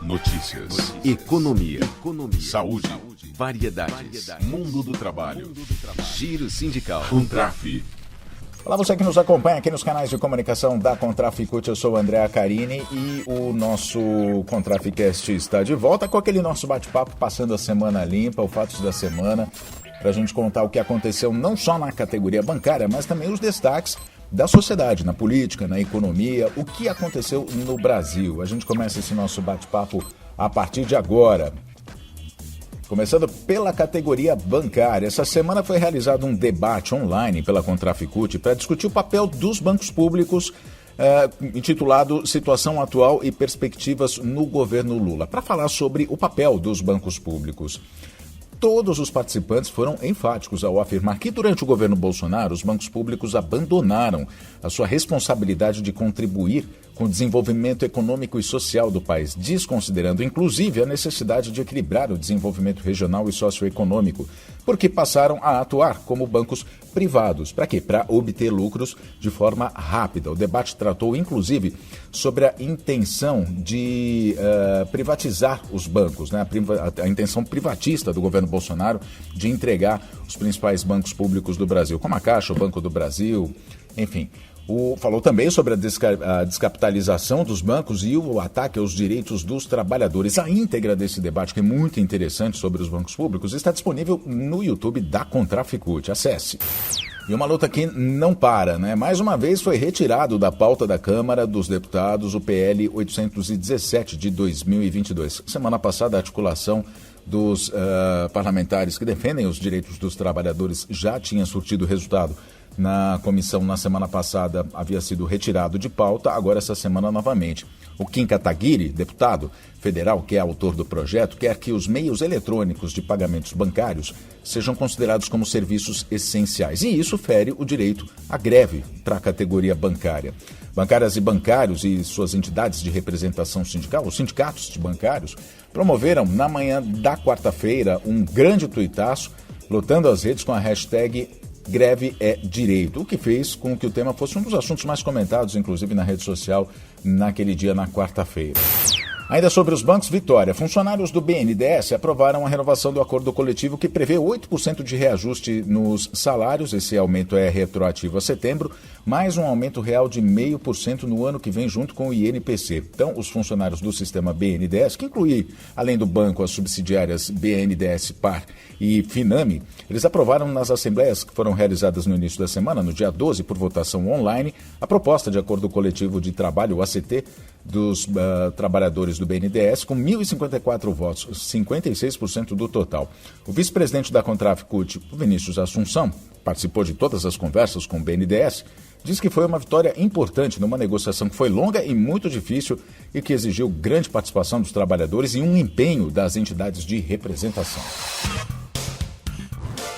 Notícias. Economia. Saúde. Variedades. Mundo do trabalho. Giro sindical. Contraf. Olá, você que nos acompanha aqui nos canais de comunicação da Contraficute. Eu sou o André Acarini e o nosso Contraficast está de volta com aquele nosso bate-papo passando a semana limpa, o fatos da semana, para a gente contar o que aconteceu não só na categoria bancária, mas também os destaques da sociedade, na política, na economia, o que aconteceu no Brasil. A gente começa esse nosso bate-papo a partir de agora. Começando pela categoria bancária, essa semana foi realizado um debate online pela Contraficute para discutir o papel dos bancos públicos, intitulado Situação Atual e Perspectivas no Governo Lula, para falar sobre o papel dos bancos públicos. Todos os participantes foram enfáticos ao afirmar que durante o governo Bolsonaro os bancos públicos abandonaram a sua responsabilidade de contribuir com o desenvolvimento econômico e social do país, desconsiderando inclusive a necessidade de equilibrar o desenvolvimento regional e socioeconômico, porque passaram a atuar como bancos privados. Para quê? Para obter lucros de forma rápida. O debate tratou inclusive sobre a intenção de privatizar os bancos, né? A intenção privatista do governo Bolsonaro de entregar os principais bancos públicos do Brasil, como a Caixa, o Banco do Brasil, enfim. Falou também sobre a descapitalização dos bancos e o ataque aos direitos dos trabalhadores. A íntegra desse debate, que é muito interessante sobre os bancos públicos, está disponível no YouTube da Contraficute. Acesse. E uma luta que não para, né? Mais uma vez foi retirado da pauta da Câmara dos Deputados o PL 817 de 2022. Semana passada, a articulação dos parlamentares que defendem os direitos dos trabalhadores já tinha surtido resultado. Na comissão, na semana passada, havia sido retirado de pauta, agora essa semana novamente. O Kim Kataguiri, deputado federal, que é autor do projeto, quer que os meios eletrônicos de pagamentos bancários sejam considerados como serviços essenciais. E isso fere o direito à greve para a categoria bancária. Bancárias e bancários e suas entidades de representação sindical, os sindicatos de bancários, promoveram na manhã da quarta-feira um grande tuitaço, lotando as redes com a hashtag Greve é Direito, o que fez com que o tema fosse um dos assuntos mais comentados, inclusive na rede social, naquele dia, na quarta-feira. Ainda sobre os bancos, Vitória. Funcionários do BNDES aprovaram a renovação do acordo coletivo que prevê 8% de reajuste nos salários. Esse aumento é retroativo a setembro, mais um aumento real de 0,5% no ano que vem junto com o INPC. Então, os funcionários do sistema BNDES, que inclui, além do banco, as subsidiárias BNDES Par e Finame, eles aprovaram nas assembleias que foram realizadas no início da semana, no dia 12, por votação online, a proposta de acordo coletivo de trabalho, o ACT, dos trabalhadores do BNDES, com 1.054 votos, 56% do total. O vice-presidente da Contraficute, Vinícius Assunção, participou de todas as conversas com o BNDES, diz que foi uma vitória importante numa negociação que foi longa e muito difícil e que exigiu grande participação dos trabalhadores e um empenho das entidades de representação.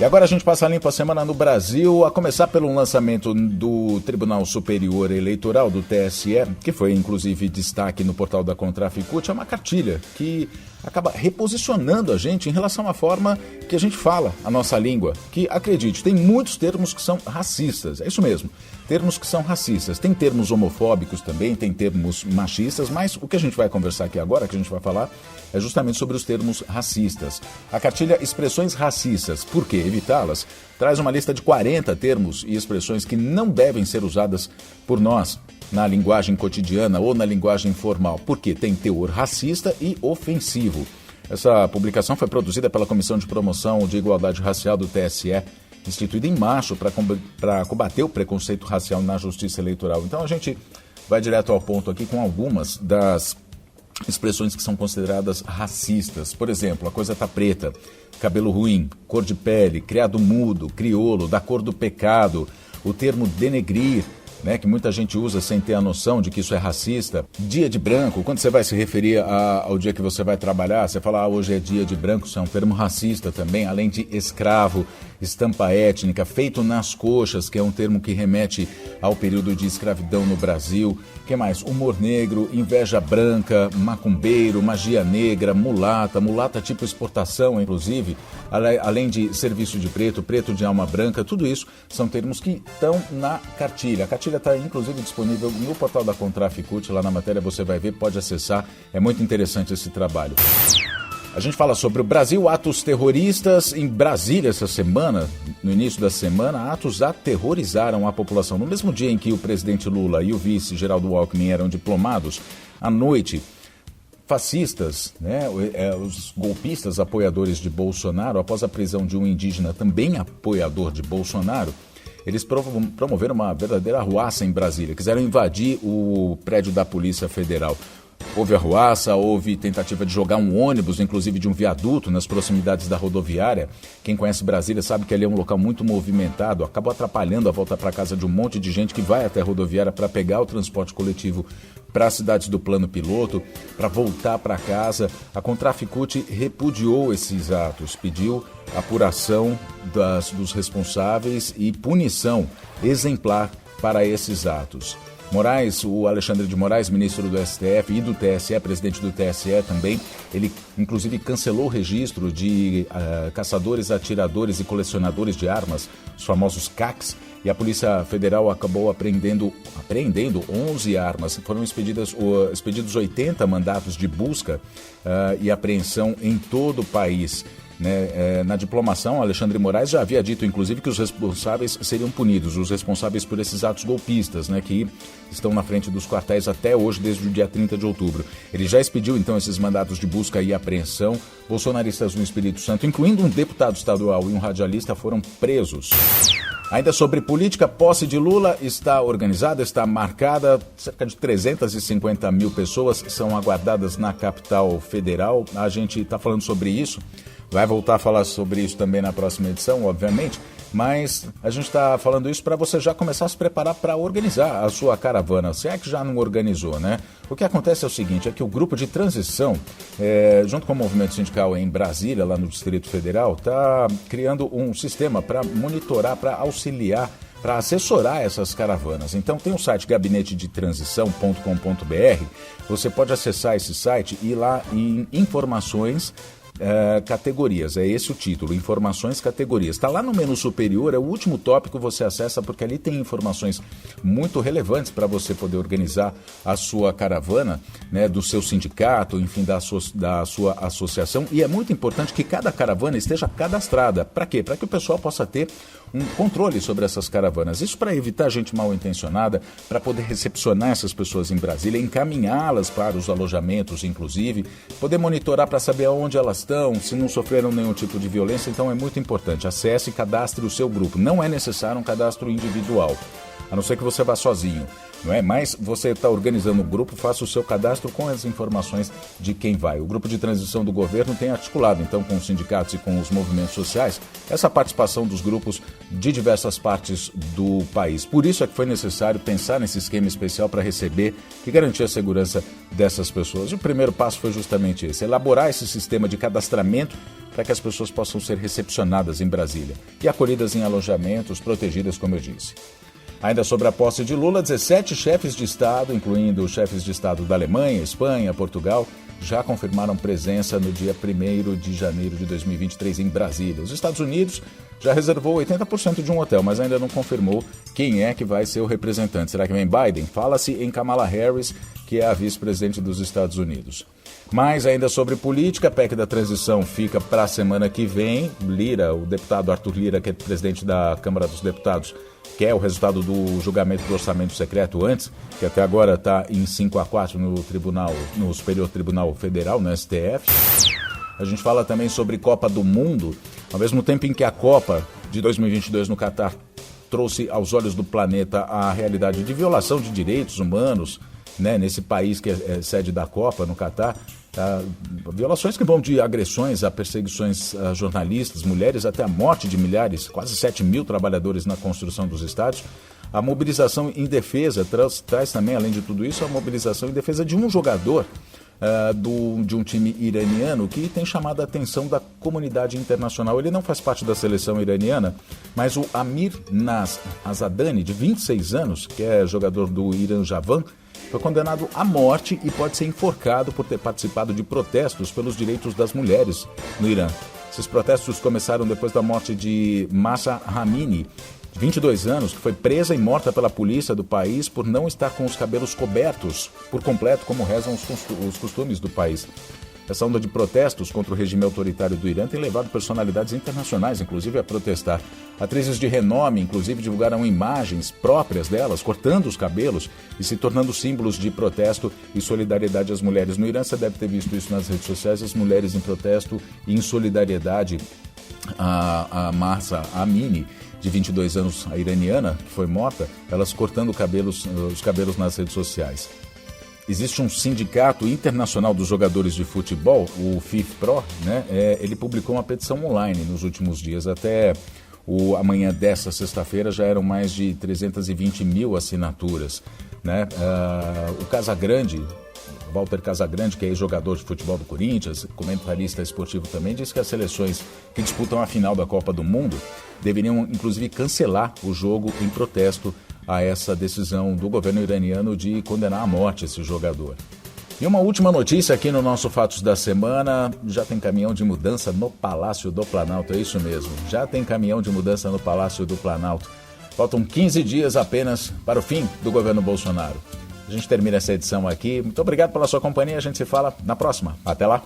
E agora a gente passa a limpa a semana no Brasil, a começar pelo lançamento do Tribunal Superior Eleitoral, do TSE, que foi inclusive destaque no portal da Contraficute. É uma cartilha que acaba reposicionando a gente em relação à forma que a gente fala a nossa língua, que, acredite, tem muitos termos que são racistas, é isso mesmo, termos que são racistas. Tem termos homofóbicos também, tem termos machistas, mas o que a gente vai conversar aqui agora, que a gente vai falar, é justamente sobre os termos racistas. A cartilha Expressões Racistas, por que evitá-las? Traz uma lista de 40 termos e expressões que não devem ser usadas por nós na linguagem cotidiana ou na linguagem formal, porque tem teor racista e ofensivo. Essa publicação foi produzida pela Comissão de Promoção de Igualdade Racial do TSE, instituída em março para combater o preconceito racial na Justiça Eleitoral. Então a gente vai direto ao ponto aqui com algumas das expressões que são consideradas racistas. Por exemplo, a coisa tá preta, cabelo ruim, cor de pele, criado mudo, crioulo, da cor do pecado, o termo denegrir, né, que muita gente usa sem ter a noção de que isso é racista. Dia de branco, quando você vai se referir ao dia que você vai trabalhar, você fala, hoje é dia de branco, isso é um termo racista também, além de escravo, estampa étnica, feito nas coxas, que é um termo que remete ao período de escravidão no Brasil. O que mais? Humor negro, inveja branca, macumbeiro, magia negra, mulata tipo exportação, inclusive, além de serviço de preto, preto de alma branca, tudo isso são termos que estão na cartilha. A cartilha Brasília está inclusive disponível no portal da Contraficute, lá na matéria você vai ver, pode acessar, é muito interessante esse trabalho. A gente fala sobre o Brasil, atos terroristas em Brasília essa semana, no início da semana, atos aterrorizaram a população. No mesmo dia em que o presidente Lula e o vice Geraldo Alckmin eram diplomados, à noite, fascistas, os golpistas apoiadores de Bolsonaro, após a prisão de um indígena também apoiador de Bolsonaro, eles promoveram uma verdadeira arruaça em Brasília, quiseram invadir o prédio da Polícia Federal. Houve arruaça, houve tentativa de jogar um ônibus, inclusive de um viaduto, nas proximidades da rodoviária. Quem conhece Brasília sabe que ali é um local muito movimentado, acabou atrapalhando a volta para casa de um monte de gente que vai até a rodoviária para pegar o transporte coletivo para as cidades do plano piloto, para voltar para casa. A Contraficute repudiou esses atos, pediu apuração dos responsáveis e punição exemplar para esses atos. O Alexandre de Moraes, ministro do STF e do TSE, presidente do TSE também, ele inclusive cancelou o registro de caçadores, atiradores e colecionadores de armas, os famosos CACs, e a Polícia Federal acabou apreendendo 11 armas. Foram expedidos 80 mandatos de busca e apreensão em todo o país. Na diplomação, Alexandre de Moraes já havia dito, inclusive, que os responsáveis seriam punidos, os responsáveis por esses atos golpistas, que estão na frente dos quartéis até hoje, desde o dia 30 de outubro. Ele já expediu, então, esses mandatos de busca e apreensão. Bolsonaristas no Espírito Santo, incluindo um deputado estadual e um radialista, foram presos. Ainda sobre política, posse de Lula está organizada, está marcada. Cerca de 350 mil pessoas são aguardadas na capital federal. A gente está falando sobre isso. Vai voltar a falar sobre isso também na próxima edição, obviamente, mas a gente está falando isso para você já começar a se preparar para organizar a sua caravana, se é que já não organizou, né? O que acontece é o seguinte, é que o grupo de transição, junto com o movimento sindical em Brasília, lá no Distrito Federal, está criando um sistema para monitorar, para auxiliar, para assessorar essas caravanas. Então tem o site gabinetedetransição.com.br, você pode acessar esse site e ir lá em informações, categorias, é esse o título, informações, categorias. Está lá no menu superior, é o último tópico, você acessa porque ali tem informações muito relevantes para você poder organizar a sua caravana, do seu sindicato, enfim, da sua associação, e é muito importante que cada caravana esteja cadastrada. Para quê? Para que o pessoal possa ter um controle sobre essas caravanas. Isso para evitar gente mal intencionada, para poder recepcionar essas pessoas em Brasília, encaminhá-las para os alojamentos, inclusive, poder monitorar para saber aonde elas estão, se não sofreram nenhum tipo de violência. Então é muito importante. Acesse e cadastre o seu grupo. Não é necessário um cadastro individual, a não ser que você vá sozinho, não é? Mas você está organizando um grupo, faça o seu cadastro com as informações de quem vai. O grupo de transição do governo tem articulado, então, com os sindicatos e com os movimentos sociais, essa participação dos grupos de diversas partes do país. Por isso é que foi necessário pensar nesse esquema especial para receber e garantir a segurança dessas pessoas. E o primeiro passo foi justamente esse, elaborar esse sistema de cadastramento para que as pessoas possam ser recepcionadas em Brasília e acolhidas em alojamentos, protegidas, como eu disse. Ainda sobre a posse de Lula, 17 chefes de Estado, incluindo chefes de Estado da Alemanha, Espanha, Portugal, já confirmaram presença no dia 1º de janeiro de 2023 em Brasília. Os Estados Unidos já reservou 80% de um hotel, mas ainda não confirmou quem é que vai ser o representante. Será que vem Biden? Fala-se em Kamala Harris, que é a vice-presidente dos Estados Unidos. Mas ainda sobre política, a PEC da transição fica para a semana que vem. O deputado Arthur Lira, que é presidente da Câmara dos Deputados, quer o resultado do julgamento do orçamento secreto antes, que até agora está em 5-4 no Superior Tribunal Federal, no STF. A gente fala também sobre Copa do Mundo, ao mesmo tempo em que a Copa de 2022 no Catar trouxe aos olhos do planeta a realidade de violação de direitos humanos, nesse país que é sede da Copa, no Catar. Violações que vão de agressões a perseguições a jornalistas, mulheres, até a morte de milhares, quase 7 mil trabalhadores na construção dos estádios. A mobilização em defesa traz também, além de tudo isso, a mobilização em defesa de um jogador de um time iraniano que tem chamado a atenção da comunidade internacional. Ele não faz parte da seleção iraniana, mas o Amir Naz Azadani, de 26 anos, que é jogador do Irã Javan, foi condenado à morte e pode ser enforcado por ter participado de protestos pelos direitos das mulheres no Irã. Esses protestos começaram depois da morte de Mahsa Amini, de 22 anos, que foi presa e morta pela polícia do país por não estar com os cabelos cobertos por completo, como rezam os costumes do país. Essa onda de protestos contra o regime autoritário do Irã tem levado personalidades internacionais, inclusive, a protestar. Atrizes de renome, inclusive, divulgaram imagens próprias delas, cortando os cabelos e se tornando símbolos de protesto e solidariedade às mulheres. No Irã, você deve ter visto isso nas redes sociais, as mulheres em protesto e em solidariedade a Mahsa Amini, de 22 anos, a iraniana, que foi morta, elas cortando os cabelos nas redes sociais. Existe um sindicato internacional dos jogadores de futebol, o FIFPro, né? Ele publicou uma petição online nos últimos dias. Até amanhã desta sexta-feira já eram mais de 320 mil assinaturas, né? O Casagrande, Walter Casagrande, que é ex-jogador de futebol do Corinthians, comentarista esportivo também, diz que as seleções que disputam a final da Copa do Mundo deveriam, inclusive, cancelar o jogo em protesto a essa decisão do governo iraniano de condenar à morte esse jogador. E uma última notícia aqui no nosso Fatos da Semana: já tem caminhão de mudança no Palácio do Planalto, é isso mesmo, já tem caminhão de mudança no Palácio do Planalto. Faltam 15 dias apenas para o fim do governo Bolsonaro. A gente termina essa edição aqui. Muito obrigado pela sua companhia, a gente se fala na próxima. Até lá!